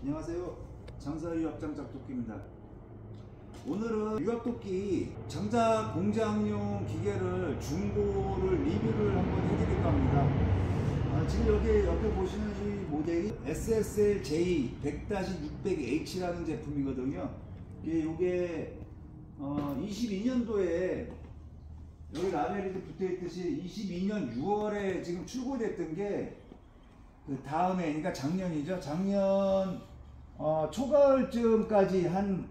안녕하세요. 장사유압장 작도끼입니다. 오늘은 유압도끼 장작 공장용 기계를 중고를 리뷰를 한번 해드릴까 합니다. 지금 여기 옆에 보시는 이 모델이 SSL-J 100-600H라는 제품이거든요. 이게 22년도에 여기 라벨이 붙어있듯이 22년 6월에 지금 출고됐던 게 그 다음에, 그러니까 작년이죠. 작년 초가을쯤까지 한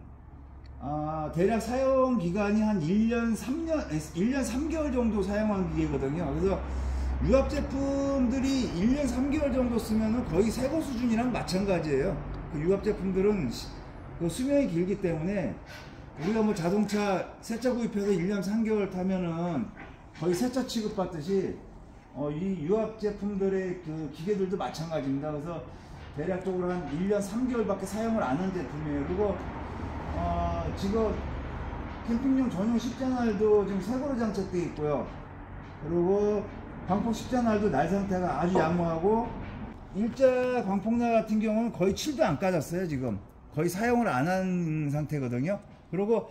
대략 사용 기간이 한 1년 3개월 정도 사용한 기계거든요. 그래서 유압 제품들이 1년 3개월 정도 쓰면 거의 새거 수준이랑 마찬가지예요. 그 유압 제품들은 그 수명이 길기 때문에 우리가 뭐 자동차 새차 구입해서 1년 3개월 타면은 거의 새차 취급받듯이 이 유압 제품들의 그 기계들도 마찬가지입니다. 그래서 대략적으로 한 1년 3개월밖에 사용을 안 한 제품이에요. 그리고 지금 캠핑용 전용 십자날도 지금 새거로 장착되어 있고요. 그리고 광폭 십자날도 날 상태가 아주 양호하고, 일자 광폭날 같은 경우는 거의 칠도 안 까졌어요. 지금 거의 사용을 안 한 상태거든요. 그리고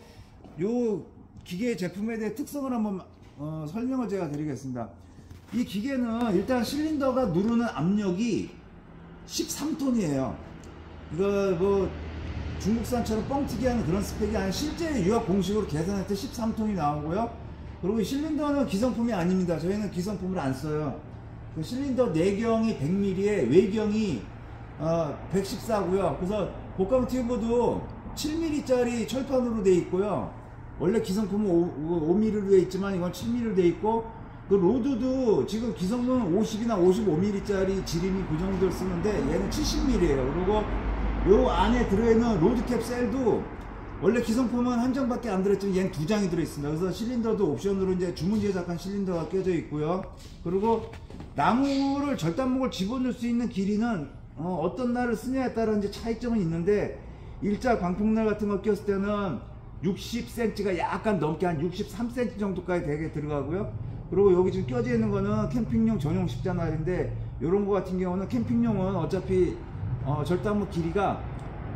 요 기계 제품에 대해 특성을 한번 설명을 제가 드리겠습니다. 이 기계는 일단 실린더가 누르는 압력이 13톤이에요. 이거 뭐 중국산처럼 뻥튀기하는 그런 스펙이 아니라 실제 유압 공식으로 계산할 때 13톤이 나오고요. 그리고 실린더는 기성품이 아닙니다. 저희는 기성품을 안 써요. 그 실린더 내경이 100mm에 외경이 114고요. 그래서 복강 튜브도 7mm짜리 철판으로 되어 있고요. 원래 기성품은 5mm로 되어 있지만 이건 7mm로 되어 있고, 그 로드도 지금 기성은 50이나 55mm짜리 지름이 그 정도를 쓰는데 얘는 70mm예요. 그리고 요 안에 들어있는 로드캡 셀도 원래 기성품은 한 장밖에 안 들어있지만 얘는 2장이 들어있습니다. 그래서 실린더도 옵션으로 이제 주문 제작한 실린더가 껴져 있고요. 그리고 나무를 절단목을 집어넣을 수 있는 길이는 어떤 날을 쓰냐에 따라 이제 차이점은 있는데, 일자 광폭날 같은 거 꼈을 때는 60cm가 약간 넘게 한 63cm 정도까지 되게 들어가고요. 그리고 여기 지금 껴져 있는 거는 캠핑용 전용 십자날인데, 요런 거 같은 경우는 캠핑용은 어차피 절단목 길이가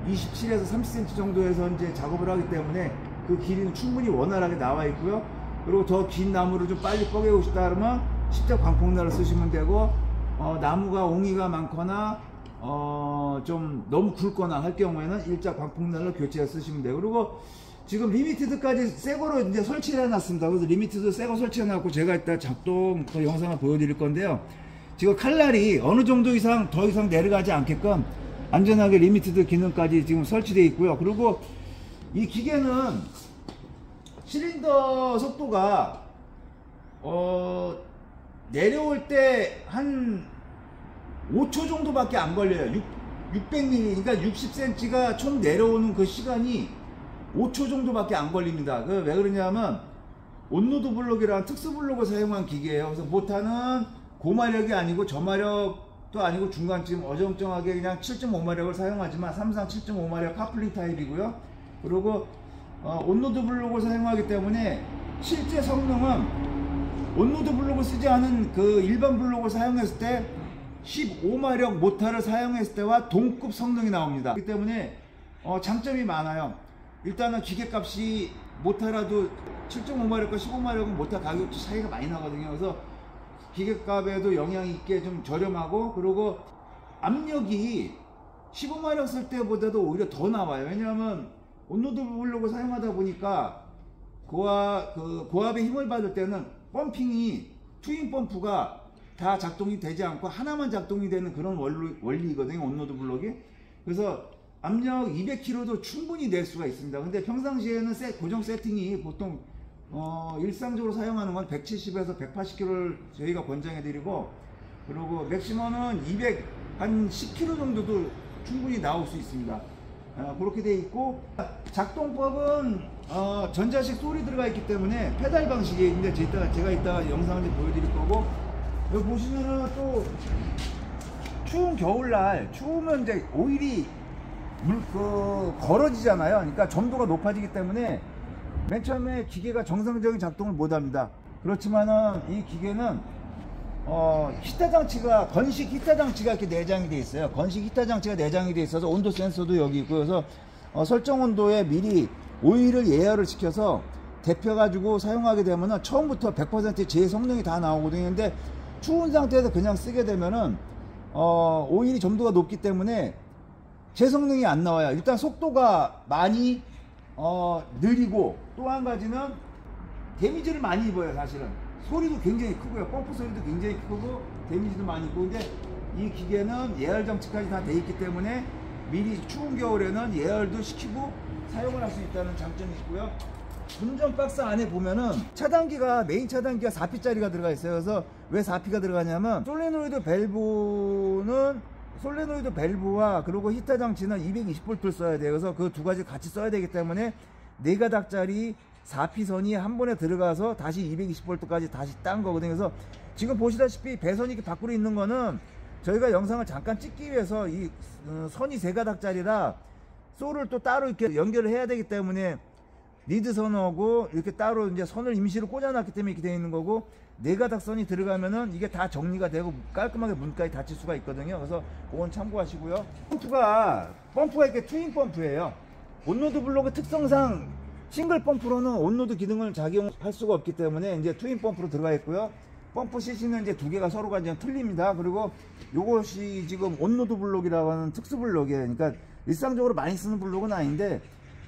27에서 30cm 정도에서 이제 작업을 하기 때문에 그 길이는 충분히 원활하게 나와 있고요. 그리고 더 긴 나무를 좀 빨리 뻐개고 싶다 그러면 십자 광폭날을 쓰시면 되고, 나무가 옹이가 많거나 좀 너무 굵거나 할 경우에는 일자 광폭날로 교체해 쓰시면 돼요. 그리고 지금 리미티드까지 새거로 이제 설치를 해놨습니다. 그래서 리미티드 새거 설치해놨고, 제가 이따 작동 그 영상을 보여드릴 건데요. 지금 칼날이 어느 정도 이상 더 이상 내려가지 않게끔 안전하게 리미티드 기능까지 지금 설치되어 있고요. 그리고 이 기계는 실린더 속도가 내려올 때 한 5초 정도밖에 안 걸려요. 600mm, 그러니까 60cm가 총 내려오는 그 시간이 5초 정도밖에 안 걸립니다. 왜 그러냐면 온로드 블록이라는 특수 블록을 사용한 기계예요. 그래서 모터는 고마력이 아니고 저마력도 아니고 중간쯤 어정쩡하게 그냥 7.5마력을 사용하지만 삼상 7.5마력 카플링 타입이고요. 그리고 온로드 블록을 사용하기 때문에 실제 성능은 온로드 블록을 쓰지 않은 그 일반 블록을 사용했을 때 15마력 모터를 사용했을 때와 동급 성능이 나옵니다. 그렇기 때문에 장점이 많아요. 일단은 기계값이 모터라도 7.5마력과 15마력은 모터 가격도 차이가 많이 나거든요. 그래서 기계값에도 영향이 있게 좀 저렴하고, 그리고 압력이 15마력 쓸 때보다도 오히려 더 나와요. 왜냐하면 온로드 블록을 사용하다 보니까 고압의 힘을 받을 때는 펌핑이 트윈 펌프가 다 작동이 되지 않고 하나만 작동이 되는 그런 원리이거든요, 온로드 블록이. 그래서 압력 200kg도 충분히 낼 수가 있습니다. 근데 평상시에는 고정 세팅이 보통 일상적으로 사용하는 건 170에서 180kg를 저희가 권장해 드리고, 그리고 맥시멈은 210kg 정도도 충분히 나올 수 있습니다. 그렇게 돼 있고, 작동법은 전자식 솔이 들어가 있기 때문에 페달 방식이 있는데 제가 이따가 영상을 이제 보여드릴 거고, 여기 보시면은 또 추운 겨울날 추우면 이제 오일이 걸어지잖아요. 그러니까 점도가 높아지기 때문에 맨 처음에 기계가 정상적인 작동을 못 합니다. 그렇지만은 이 기계는 히터 장치가 건식 히터 장치가 이렇게 내장이 돼 있어요. 건식 히터 장치가 내장이 돼 있어서 온도 센서도 여기 있고, 그래서 설정 온도에 미리 오일을 예열을 시켜서 데펴가지고 사용하게 되면은 처음부터 100% 제 성능이 다 나오거든요. 근데 추운 상태에서 그냥 쓰게 되면은 오일이 점도가 높기 때문에 제 성능이 안 나와요. 일단 속도가 많이 느리고, 또 한 가지는 데미지를 많이 입어요. 사실은 소리도 굉장히 크고요. 펌프 소리도 굉장히 크고 데미지도 많이 있고. 근데 이 기계는 예열 장치까지 다 돼 있기 때문에 미리 추운 겨울에는 예열도 시키고 사용을 할 수 있다는 장점이 있고요. 운전 박스 안에 보면은 차단기가, 메인 차단기가 4P짜리가 들어가 있어요. 그래서 왜 4P가 들어가냐면 솔레노이드 밸브와 그리고 히터 장치는 220V를 써야 돼요. 그래서 그 두 가지 같이 써야 되기 때문에 4가닥짜리 4P선이 한 번에 들어가서 다시 220V까지 다시 딴 거거든요. 그래서 지금 보시다시피 배선이 이렇게 밖으로 있는 거는 저희가 영상을 잠깐 찍기 위해서 이 선이 3가닥짜리라 솔을 또 따로 이렇게 연결을 해야 되기 때문에 리드 선하고 이렇게 따로 이제 선을 임시로 꽂아놨기 때문에 이렇게 되어 있는 거고, 4가닥 선이 들어가면은 이게 다 정리가 되고 깔끔하게 문까지 닫힐 수가 있거든요. 그래서 그건 참고하시고요. 펌프가 이렇게 트윈 펌프예요. 온로드 블록의 특성상 싱글 펌프로는 온로드 기능을 작용할 수가 없기 때문에 이제 트윈 펌프로 들어가 있고요. 펌프 CC는 이제 2개가 서로가 이제 틀립니다. 그리고 요것이 지금 온로드 블록이라고 하는 특수 블록이에요. 그러니까 일상적으로 많이 쓰는 블록은 아닌데,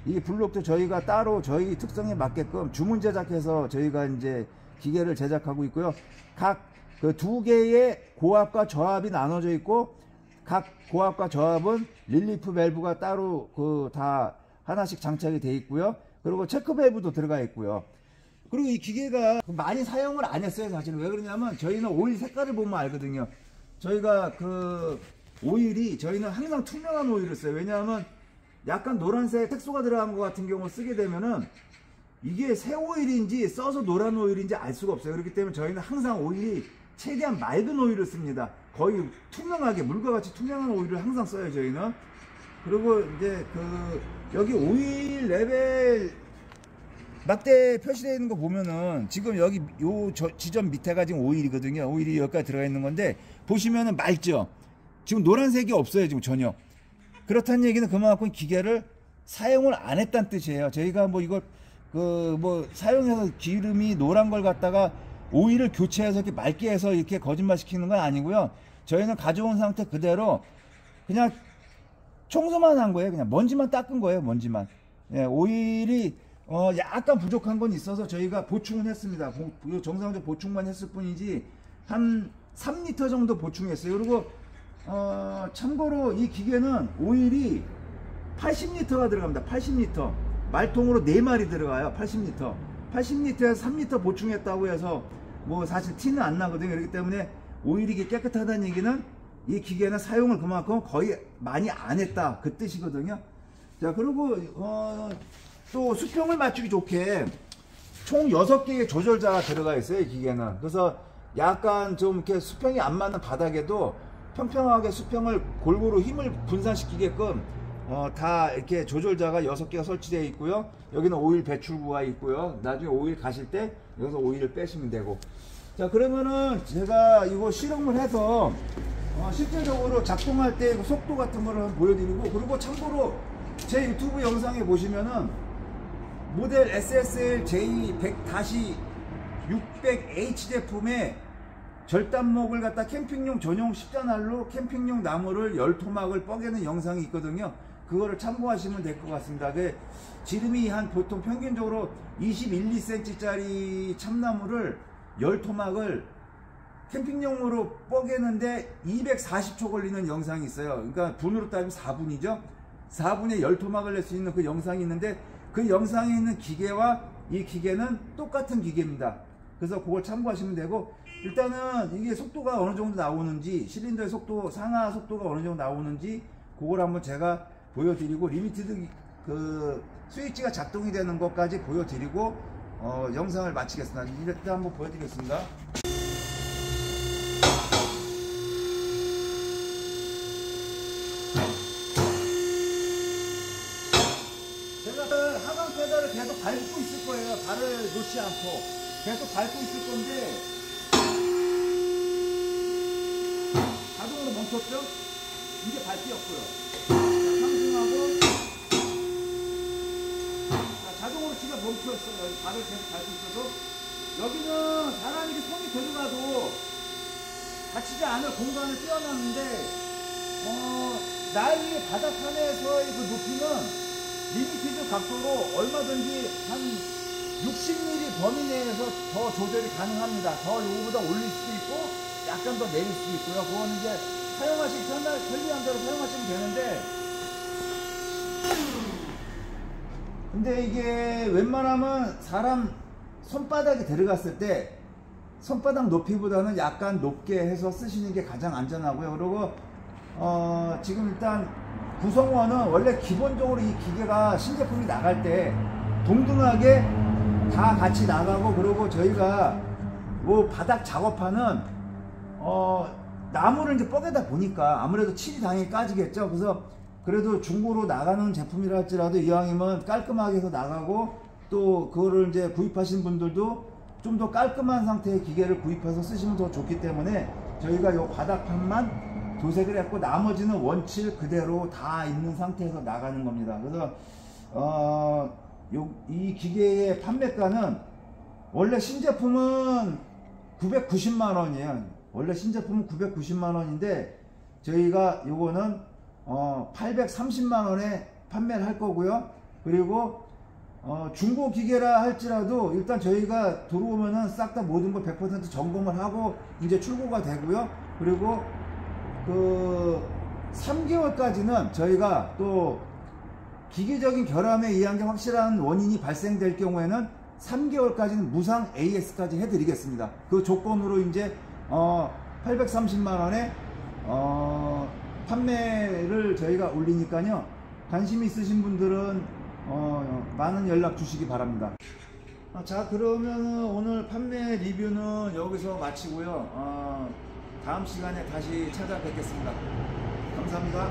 이 블록도 저희가 따로 저희 특성에 맞게끔 주문 제작해서 저희가 이제 기계를 제작하고 있고요. 각 그 2개의 고압과 저압이 나눠져 있고, 각 고압과 저압은 릴리프 밸브가 따로 다 하나씩 장착이 되어 있고요. 그리고 체크 밸브도 들어가 있고요. 그리고 이 기계가 많이 사용을 안 했어요. 사실은 왜 그러냐면 저희는 오일 색깔을 보면 알거든요. 저희가 오일이 저희는 항상 투명한 오일을 써요. 왜냐하면 약간 노란색 색소가 들어간 것 같은 경우 쓰게 되면은 이게 새 오일인지 써서 노란 오일인지 알 수가 없어요. 그렇기 때문에 저희는 항상 오일이 최대한 맑은 오일을 씁니다. 거의 투명하게, 물과 같이 투명한 오일을 항상 써요, 저희는. 그리고 이제 여기 오일 레벨 막대 표시되어 있는 거 보면은 지금 여기 지점 밑에가 지금 오일이거든요. 오일이 여기까지 들어가 있는 건데 보시면은 맑죠. 지금 노란색이 없어요, 지금 전혀. 그렇다는 얘기는 그만큼 기계를 사용을 안 했다는 뜻이에요. 저희가 뭐 이걸 사용해서 기름이 노란 걸 갖다가 오일을 교체해서 이렇게 맑게 해서 이렇게 거짓말 시키는 건 아니고요. 저희는 가져온 상태 그대로 그냥 청소만 한 거예요. 그냥 먼지만 닦은 거예요, 먼지만. 예, 오일이 약간 부족한 건 있어서 저희가 보충은 했습니다. 정상적으로 보충만 했을 뿐이지 한 3리터 정도 보충했어요. 그리고 참고로 이 기계는 오일이 80리터가 들어갑니다. 80리터. 말통으로 4마리 들어가요. 80리터. 80리터에서 3리터 보충했다고 해서 뭐 사실 티는 안 나거든요. 그렇기 때문에 오일이 깨끗하다는 얘기는 이 기계는 사용을 그만큼 거의 많이 안 했다, 그 뜻이거든요. 자, 그리고 또 수평을 맞추기 좋게 총 6개의 조절자가 들어가 있어요, 이 기계는. 그래서 약간 좀 이렇게 수평이 안 맞는 바닥에도 평평하게 수평을 골고루 힘을 분산시키게끔 다 이렇게 조절자가 6개가 설치되어 있고요. 여기는 오일 배출구가 있고요. 나중에 오일 가실 때 여기서 오일을 빼시면 되고. 자, 그러면은 제가 이거 실험을 해서 실제적으로 작동할 때 속도 같은 거를 보여드리고, 그리고 참고로 제 유튜브 영상에 보시면은 모델 SSL J100-600H 제품의 절단목을 갖다 캠핑용 전용 십자난로 캠핑용 나무를 10토막을 뻐개는 영상이 있거든요. 그거를 참고하시면 될 것 같습니다. 지름이 한 보통 평균적으로 21, 2cm 짜리 참나무를 10토막을 캠핑용으로 뻐개는데 240초 걸리는 영상이 있어요. 그러니까 분으로 따지면 4분이죠. 4분에 10토막을 낼 수 있는 그 영상이 있는데, 그 영상에 있는 기계와 이 기계는 똑같은 기계입니다. 그래서 그걸 참고하시면 되고, 일단은 이게 속도가 어느 정도 나오는지, 실린더의 속도, 상하 속도가 어느 정도 나오는지 그걸 한번 제가 보여드리고, 리미티드 스위치가 작동이 되는 것까지 보여드리고 영상을 마치겠습니다. 일단 한번 보여드리겠습니다. 제가 하강 페달을 계속 밟고 있을 거예요. 발을 놓지 않고 계속 밟고 있을 건데, 멈췄죠? 이제 밟히었고요. 자, 상승하고, 자, 자동으로 지가 멈추었어요. 여기 발을 계속 밟고 있어도. 여기는 사람이 손이 들어가도 다치지 않을 공간을 띄워놨는데, 날 위에 바닥판에서의 그 높이는 리미티드 각도로 얼마든지 한 60mm 범위 내에서 더 조절이 가능합니다. 더 요거보다 올릴 수도 있고 약간 더 내릴 수도 있고요. 그거는 이제 사용하시기 편리한 대로 사용하시면 되는데, 근데 이게 웬만하면 사람 손바닥에 들어갔을 때 손바닥 높이보다는 약간 높게 해서 쓰시는 게 가장 안전하고요. 그리고 지금 일단 구성원은 원래 기본적으로 이 기계가 신제품이 나갈 때 동등하게 다 같이 나가고, 그리고 저희가 뭐 바닥 작업하는 나무를 이제 뻐개다 보니까 아무래도 칠이 당연히 까지겠죠. 그래서 그래도 중고로 나가는 제품이라 할지라도 이왕이면 깔끔하게 해서 나가고, 또 그거를 이제 구입하신 분들도 좀 더 깔끔한 상태의 기계를 구입해서 쓰시면 더 좋기 때문에 저희가 요 바닥판만 도색을 했고 나머지는 원칠 그대로 다 있는 상태에서 나가는 겁니다. 그래서 이 기계의 판매가는 원래 신제품은 990만원이에요. 원래 신제품은 990만원인데 저희가 요거는 830만원에 판매를 할 거고요. 그리고 중고 기계라 할지라도 일단 저희가 들어오면은 싹 다 모든 걸 100% 점검을 하고 이제 출고가 되고요. 그리고 그 3개월까지는 저희가 또 기계적인 결함에 의한 게 확실한 원인이 발생될 경우에는 3개월까지는 무상 AS까지 해드리겠습니다. 그 조건으로 이제 830만원에 판매를 저희가 올리니까요. 관심 있으신 분들은 많은 연락 주시기 바랍니다. 자, 그러면 오늘 판매 리뷰는 여기서 마치고요. 다음 시간에 다시 찾아뵙겠습니다. 감사합니다.